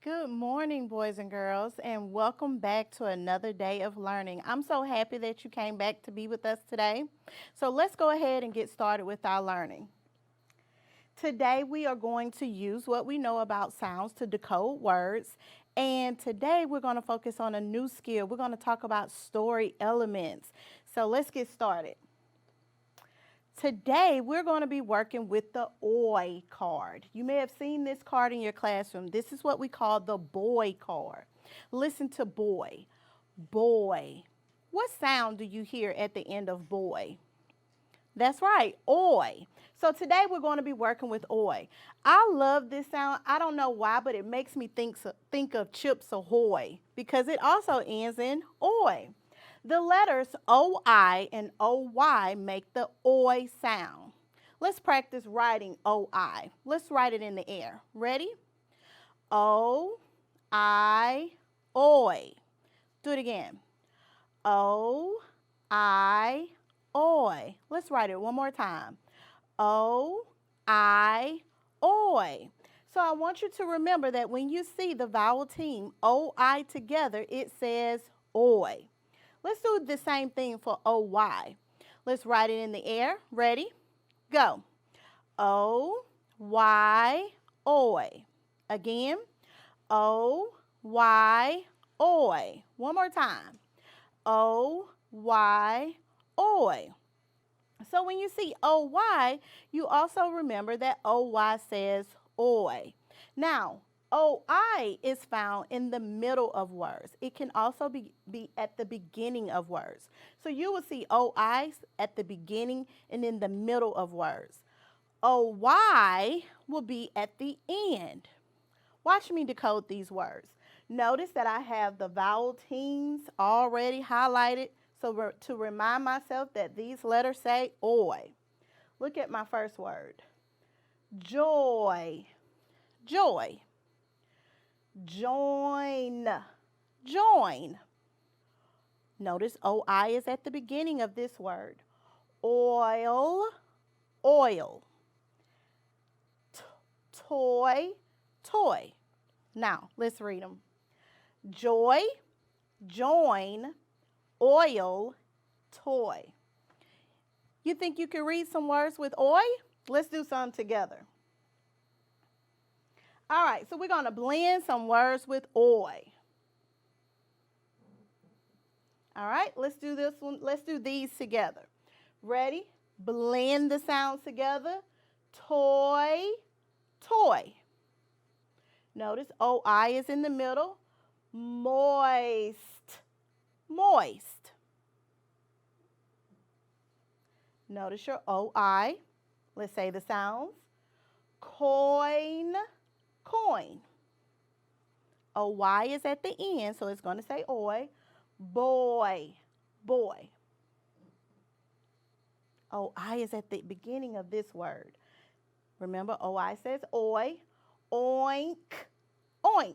Good morning, boys and girls, and welcome back to another day of learning. I'm so happy that you came back to be with us today. So let's go ahead and get started with our learning. Today, we are going to use what we know about sounds to decode words. And today, we're going to focus on a new skill. We're going to talk about story elements. So let's get started. Today, we're going to be working with the OI card. You may have seen this card in your classroom. This is what we call the boy card. Listen to boy, boy. What sound do you hear at the end of boy? That's right, oi. So today we're going to be working with oi. I love this sound. I don't know why, but it makes me think of Chips Ahoy because it also ends in oi. The letters OI and OY make the oi sound. Let's practice writing OI. Let's write it in the air. Ready? O, I, oi. Do it again. O, I, oi. Let's write it one more time. O, I, oi. So I want you to remember that when you see the vowel team OI together, it says oi. Let's do the same thing for OY. Let's write it in the air. Ready? Go. O, Y, oi. Again. O, Y, oi. One more time. O, Y, oi. So when you see OY, you also remember that OY says oi. Now, OI is found in the middle of words. It can also be at the beginning of words. So you will see OIs at the beginning and in the middle of words. OY will be at the end. Watch me decode these words. Notice that I have the vowel teams already highlighted so to remind myself that these letters say oi. Look at my first word. Joy, joy. Join, join. Notice OI is at the beginning of this word. Oil, oil. Toy, toy. Now, let's read them. Joy, join, oil, toy. You think you can read some words with oi? Let's do some together. All right, so we're going to blend some words with oi. All right, let's do this one. Let's do these together. Ready? Blend the sounds together. Toy, toy. Notice OI is in the middle. Moist, moist. Notice your OI. Let's say the sounds. Coin, coin. OY is at the end, so it's going to say oi. Boy, boy. OI is at the beginning of this word. Remember, OI says oi. Oink, oink.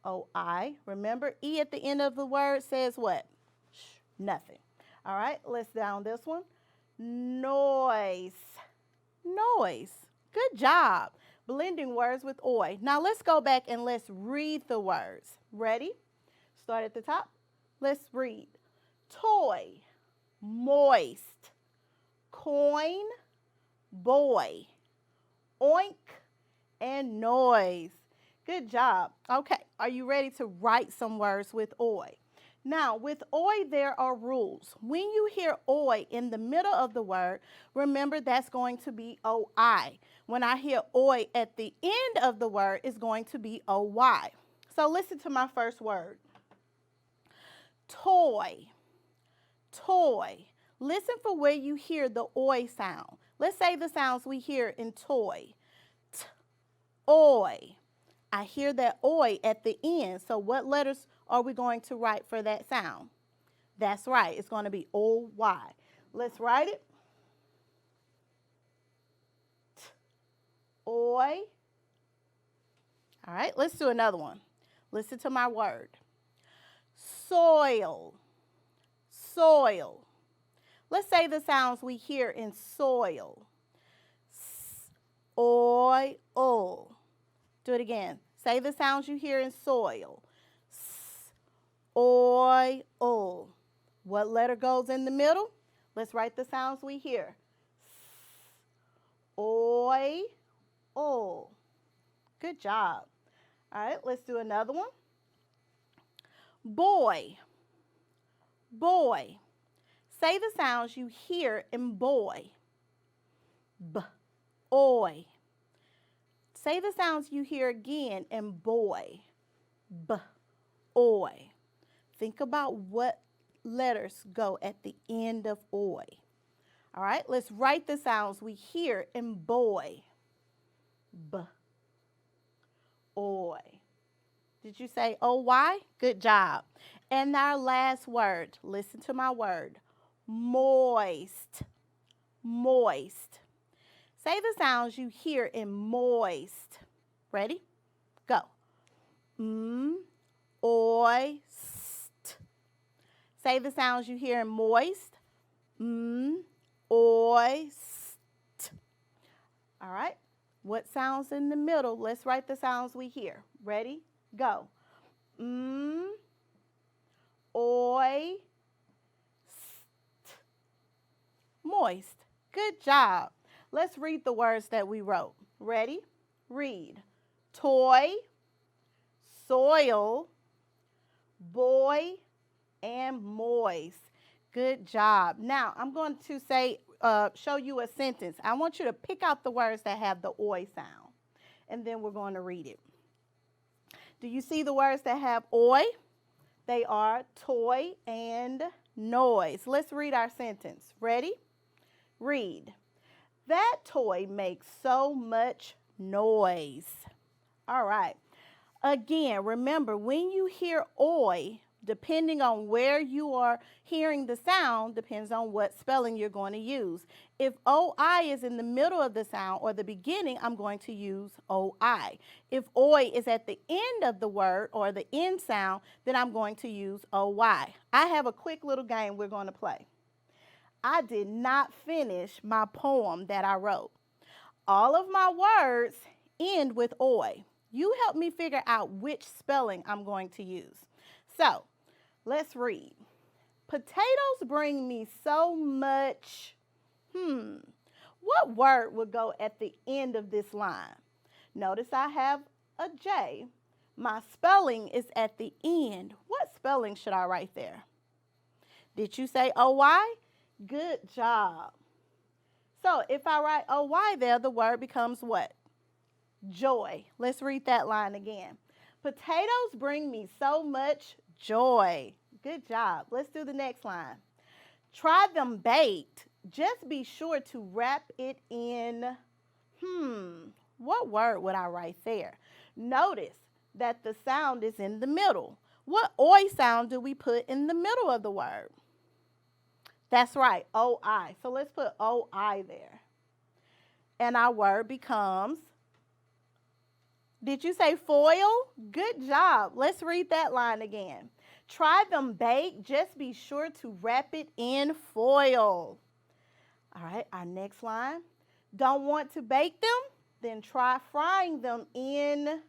OI. Remember, E at the end of the word says what? Shh, nothing. All right, let's down this one. Noise, noise. Good job blending words with oi. Now let's go back and let's read the words. Ready? Start at the top. Let's read. Toy, moist, coin, boy, oink, and noise. Good job. Okay, are you ready to write some words with oi? Now, with oi, there are rules. When you hear oi in the middle of the word, remember that's going to be oi. When I hear oi at the end of the word, it's going to be oy. So listen to my first word. Toy, toy. Listen for where you hear the oi sound. Let's say the sounds we hear in toy. T, oi. I hear that oi at the end. So what letters are we going to write for that sound? That's right. It's going to be O-Y. Let's write it. T, oi. All right, let's do another one. Listen to my word. Soil, soil. Let's say the sounds we hear in soil. S, oil. Do it again. Say the sounds you hear in soil. S, oil. What letter goes in the middle? Let's write the sounds we hear. S, oil. Good job. All right, let's do another one. Boy. Boy. Say the sounds you hear in boy. B, oy. Say the sounds you hear again in boy. B, oy. Think about what letters go at the end of oy. All right, let's write the sounds we hear in boy. B, oy. Did you say O-Y? Good job. And our last word, listen to my word, moist. Moist. Say the sounds you hear in moist. Ready? Go. Oist. Say the sounds you hear in moist. Oist. All right. What sounds in the middle? Let's write the sounds we hear. Ready? Go. Oist. Moist. Good job. Let's read the words that we wrote. Ready? Read. Toy, soil, boy, and moist. Good job. Now, I'm going to show you a sentence. I want you to pick out the words that have the oi sound, and then we're going to read it. Do you see the words that have oi? They are toy and noise. Let's read our sentence. Ready? Read. That toy makes so much noise. All right. Again, remember, when you hear oi, depending on where you are hearing the sound, depends on what spelling you're going to use. If OI is in the middle of the sound or the beginning, I'm going to use OI. If oi is at the end of the word or the end sound, then I'm going to use OY. I have a quick little game we're going to play. I did not finish my poem that I wrote. All of my words end with oi. You help me figure out which spelling I'm going to use. So, let's read. Potatoes bring me so much. What word would go at the end of this line? Notice I have a J. My spelling is at the end. What spelling should I write there? Did you say OY? Good job. So if I write OY there, the word becomes what? Joy. Let's read that line again. Potatoes bring me so much joy. Good job. Let's do the next line. Try them baked. Just be sure to wrap it in, what word would I write there? Notice that the sound is in the middle. What oi sound do we put in the middle of the word? That's right, OI. So let's put OI there. And our word becomes, did you say foil? Good job. Let's read that line again. Try them baked. Just be sure to wrap it in foil. All right, our next line. Don't want to bake them? Then try frying them in,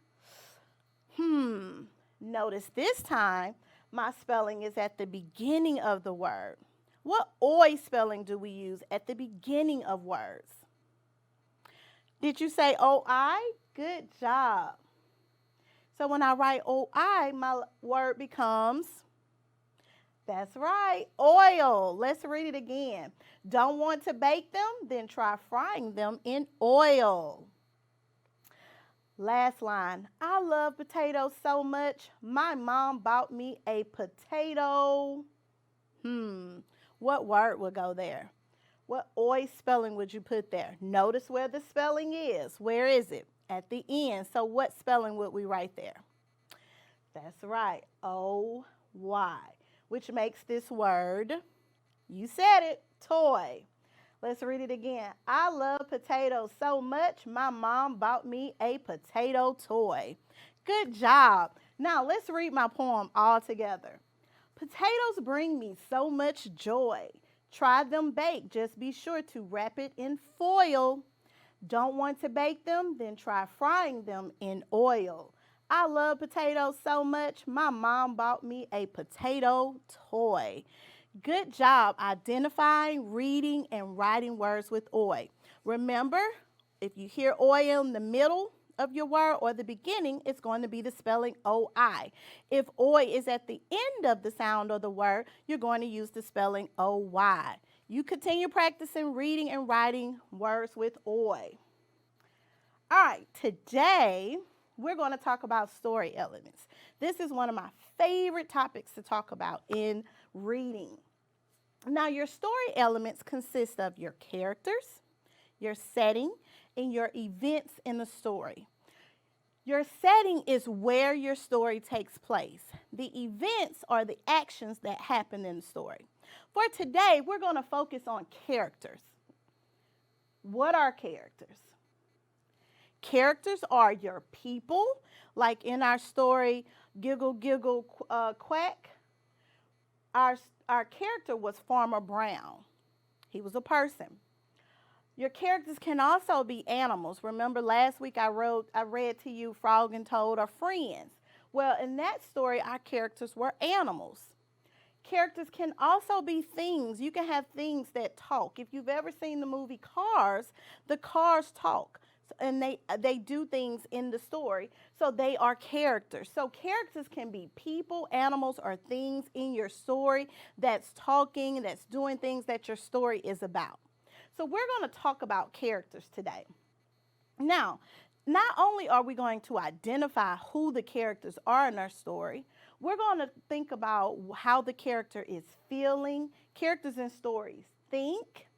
Notice this time, my spelling is at the beginning of the word. What oi spelling do we use at the beginning of words? Did you say OI? Good job. So when I write OI, my word becomes, that's right, oil. Let's read it again. Don't want to bake them? Then try frying them in oil. Last line. I love potatoes so much. My mom bought me a potato. What word would go there? What oi spelling would you put there? Notice where the spelling is. Where is it? At the end. So what spelling would we write there? That's right, O-Y, which makes this word, you said it, toy. Let's read it again. I love potatoes so much, my mom bought me a potato toy. Good job. Now let's read my poem all together. Potatoes bring me so much joy. Try them baked. Just be sure to wrap it in foil. Don't want to bake them? Then try frying them in oil. I love potatoes so much, my mom bought me a potato toy. Good job identifying, reading, and writing words with oi. Remember, if you hear oi in the middle of your word or the beginning, it's going to be the spelling oi. If oi is at the end of the sound of the word, you're going to use the spelling oy. You continue practicing reading and writing words with oi. All right, today we're going to talk about story elements. This is one of my favorite topics to talk about in reading. Now, your story elements consist of your characters, your setting, and your events in the story. Your setting is where your story takes place. The events are the actions that happen in the story. For today, we're going to focus on characters. What are characters? Characters are your people, like in our story, Giggle, Giggle, Quack. Our character was Farmer Brown. He was a person. Your characters can also be animals. Remember last week I read to you Frog and Toad are friends. Well, in that story, our characters were animals. Characters can also be things. You can have things that talk. If you've ever seen the movie Cars, the cars talk. And they do things in the story, so they are characters. So characters can be people, animals, or things in your story that's talking, that's doing things that your story is about. So we're going to talk about characters today. Now, not only are we going to identify who the characters are in our story, we're going to think about how the character is feeling. Characters in stories think,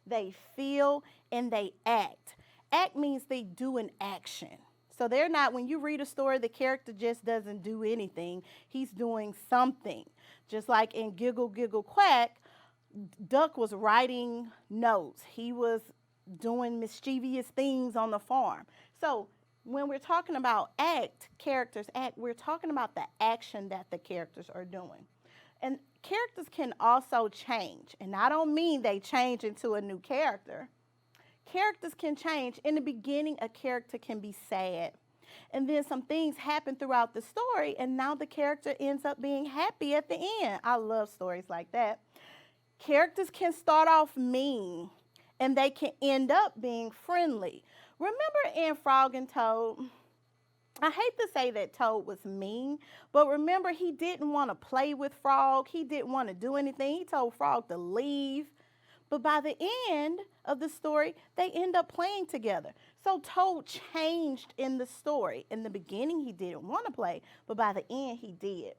they feel, and they act. Act means they do an action. So they're not, when you read a story, the character just doesn't do anything. He's doing something. Just like in Giggle, Giggle, Quack, Duck was writing notes. He was doing mischievous things on the farm. So when we're talking about characters act, we're talking about the action that the characters are doing. And characters can also change. And I don't mean they change into a new character. Characters can change. In the beginning, a character can be sad. And then some things happen throughout the story, and now the character ends up being happy at the end. I love stories like that. Characters can start off mean, and they can end up being friendly. Remember in Frog and Toad, I hate to say that Toad was mean, but remember he didn't want to play with Frog. He didn't want to do anything. He told Frog to leave. But by the end of the story, they end up playing together. So Toad changed in the story. In the beginning, he didn't want to play, but by the end, he did.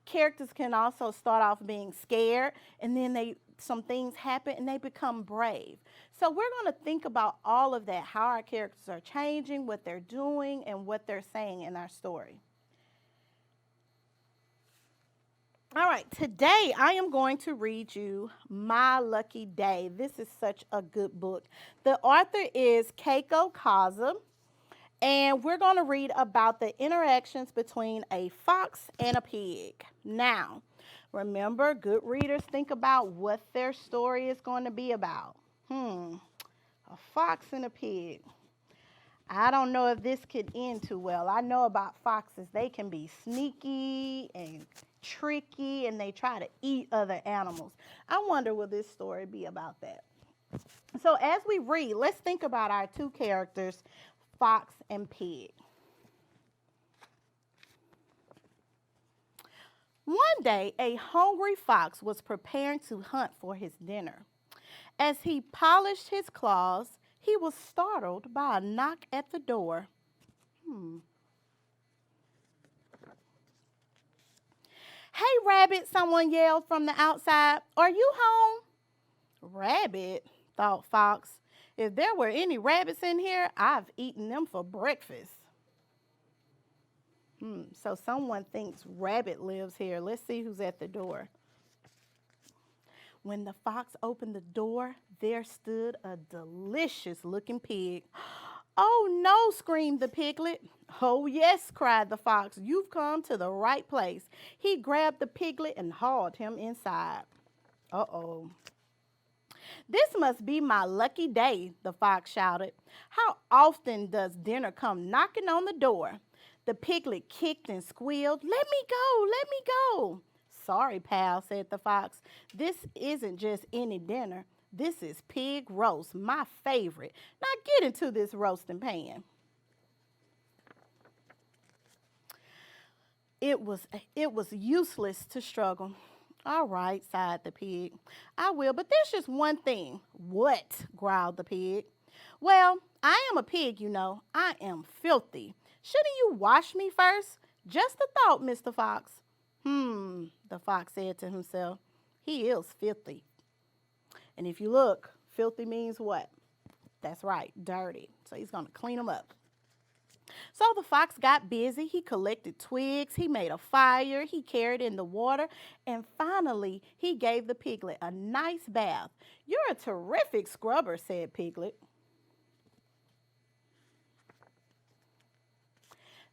Characters can also start off being scared, and then some things happen, and they become brave. So we're going to think about all of that, how our characters are changing, what they're doing, and what they're saying in our story. All right, today I am going to read you My Lucky Day. This is such a good book. The author is Keiko Kasza, and we're going to read about the interactions between a fox and a pig. Now, remember, good readers think about what their story is going to be about. A fox and a pig. I don't know if this could end too well. I know about foxes. They can be sneaky and tricky, and they try to eat other animals. I wonder will this story be about that. So as we read, let's think about our two characters, fox and pig. One day, a hungry fox was preparing to hunt for his dinner. As he polished his claws, he was startled by a knock at the door. Hey, Rabbit, someone yelled from the outside. Are you home? Rabbit, thought Fox. If there were any rabbits in here, I've eaten them for breakfast. So someone thinks Rabbit lives here. Let's see who's at the door. When the fox opened the door, there stood a delicious-looking pig. Oh, no, screamed the piglet. Oh, yes, cried the fox. You've come to the right place. He grabbed the piglet and hauled him inside. Uh-oh. This must be my lucky day, the fox shouted. How often does dinner come knocking on the door? The piglet kicked and squealed. Let me go, let me go. Sorry, pal, said the fox. This isn't just any dinner. This is pig roast, my favorite. Now get into this roasting pan. It was useless to struggle. All right, sighed the pig. I will, but there's just one thing. What? Growled the pig. Well, I am a pig, you know. I am filthy. Shouldn't you wash me first? Just a thought, Mr. Fox. The fox said to himself. He is filthy. And if you look, filthy means what? That's right, dirty. So he's going to clean them up. So the fox got busy. He collected twigs, he made a fire, he carried in the water, and finally he gave the piglet a nice bath. You're a terrific scrubber, said Piglet.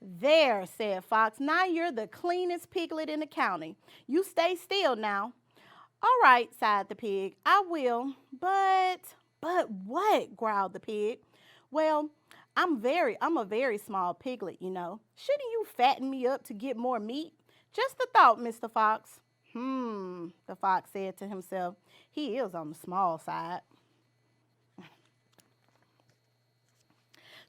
There, said Fox, now you're the cleanest piglet in the county. You stay still now. All right, sighed the pig, I will, but what? Growled the pig. Well, I'm a very small piglet, you know. Shouldn't you fatten me up to get more meat? Just a thought, Mr. Fox. The fox said to himself. He is on the small side.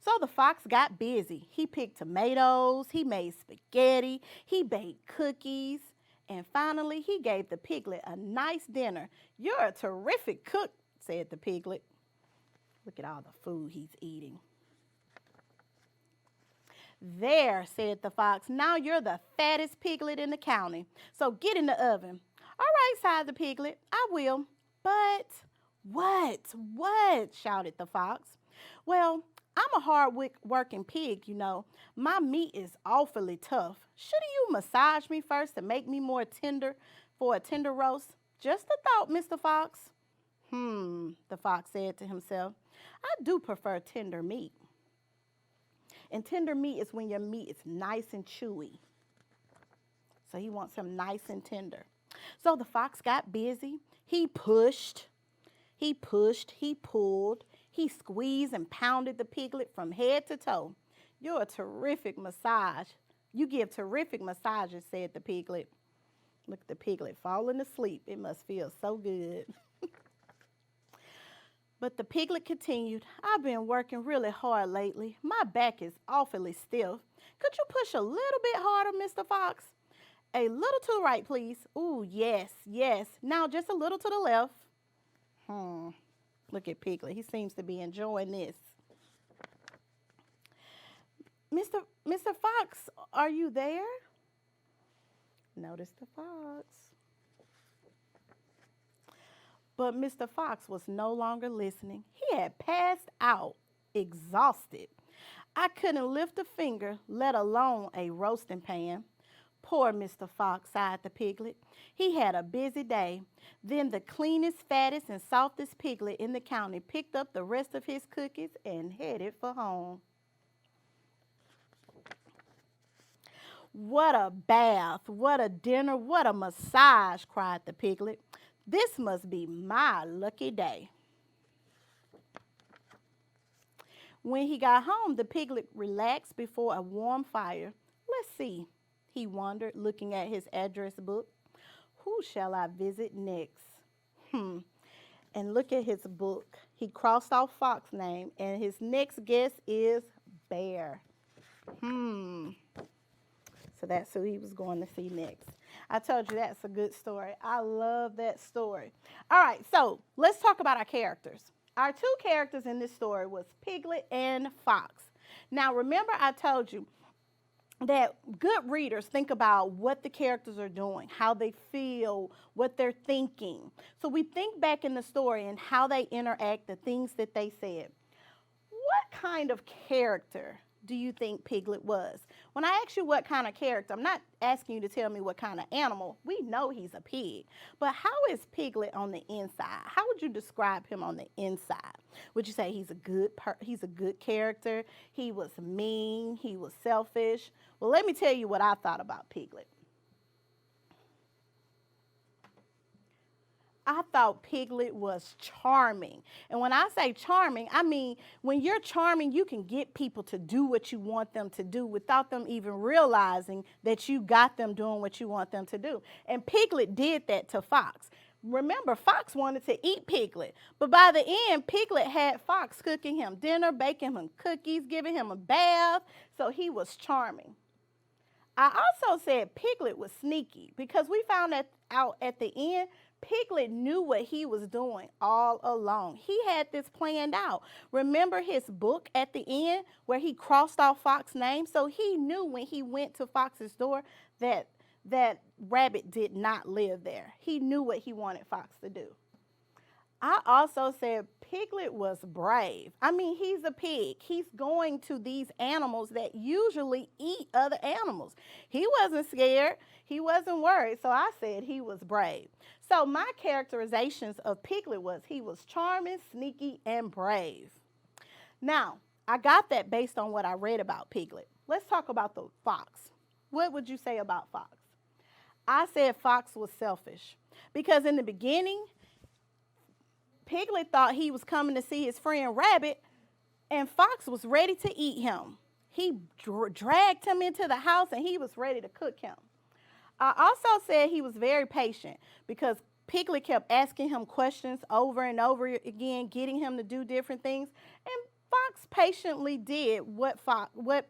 So the fox got busy. He picked tomatoes, he made spaghetti, he baked cookies, and finally he gave the piglet a nice dinner. You're a terrific cook, said the piglet. Look at all the food he's eating. There, said the fox, now you're the fattest piglet in the county. So get in the oven. All right, sighed the piglet, I will. But what? Shouted the fox. Well, I'm a hard-working pig, you know. My meat is awfully tough. Shouldn't you massage me first to make me more tender for a tender roast? Just a thought, Mr. Fox. The fox said to himself. I do prefer tender meat. And tender meat is when your meat is nice and chewy. So he wants him nice and tender. So the fox got busy. He pushed, he pulled, he squeezed and pounded the piglet from head to toe. You're a terrific massage. You give terrific massages, said the piglet. Look at the piglet falling asleep. It must feel so good. But the piglet continued, I've been working really hard lately. My back is awfully stiff. Could you push a little bit harder, Mr. Fox? A little to the right, please. Ooh, yes. Now just a little to the left. Look at Piglet. He seems to be enjoying this. Mr. Fox, are you there? Notice the fox. But Mr. Fox was no longer listening. He had passed out, exhausted. I couldn't lift a finger, let alone a roasting pan. Poor Mr. Fox, sighed the piglet. He had a busy day. Then the cleanest, fattest, and softest piglet in the county picked up the rest of his cookies and headed for home. What a bath, what a dinner, what a massage, cried the piglet. This must be my lucky day. When he got home, the piglet relaxed before a warm fire. Let's see, he wondered, looking at his address book. Who shall I visit next? And look at his book. He crossed off Fox name, and his next guest is Bear. So that's who he was going to see next. I told you that's a good story. I love that story. All right, so let's talk about our characters. Our two characters in this story was Piglet and Fox. Now, remember I told you that good readers think about what the characters are doing, how they feel, what they're thinking. So we think back in the story and how they interact, the things that they said. What kind of character do you think Piglet was? When I ask you what kind of character, I'm not asking you to tell me what kind of animal. We know he's a pig. But how is Piglet on the inside? How would you describe him on the inside? Would you say he's a good character? He was mean, he was selfish? Well, let me tell you what I thought about Piglet. I thought Piglet was charming. And when I say charming, I mean when you're charming, you can get people to do what you want them to do without them even realizing that you got them doing what you want them to do. And Piglet did that to Fox. Remember, Fox wanted to eat Piglet, but by the end, Piglet had Fox cooking him dinner, baking him cookies, giving him a bath, so he was charming. I also said Piglet was sneaky because we found that out at the end. Piglet knew what he was doing all along. He had this planned out. Remember his book at the end where he crossed off Fox's name? So he knew when he went to Fox's door that rabbit did not live there. He knew what he wanted Fox to do. I also said Piglet was brave. I mean, he's a pig. He's going to these animals that usually eat other animals. He wasn't scared. He wasn't worried. So I said he was brave. So my characterizations of Piglet was he was charming, sneaky, and brave. Now, I got that based on what I read about Piglet. Let's talk about the fox. What would you say about Fox? I said Fox was selfish because in the beginning, Piglet thought he was coming to see his friend Rabbit, and Fox was ready to eat him. He dragged him into the house, and he was ready to cook him. I also said he was very patient because Piglet kept asking him questions over and over again, getting him to do different things, and Fox patiently did what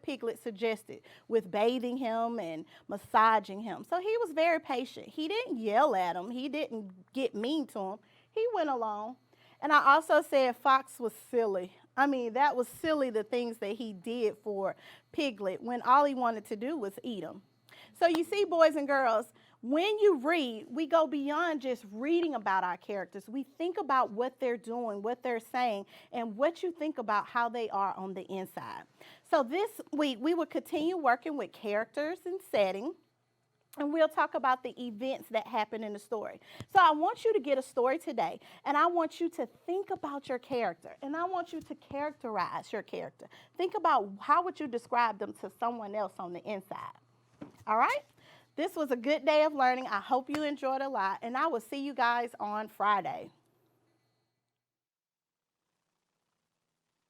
Piglet suggested with bathing him and massaging him. So he was very patient. He didn't yell at him. He didn't get mean to him. He went along. And I also said Fox was silly. I mean, that was silly, the things that he did for Piglet when all he wanted to do was eat him. So you see, boys and girls, when you read, we go beyond just reading about our characters. We think about what they're doing, what they're saying, and what you think about how they are on the inside. So this week, we will continue working with characters and setting. And we'll talk about the events that happen in the story. So I want you to get a story today, and I want you to think about your character, and I want you to characterize your character. Think about how would you describe them to someone else on the inside. All right? This was a good day of learning. I hope you enjoyed a lot, and I will see you guys on Friday.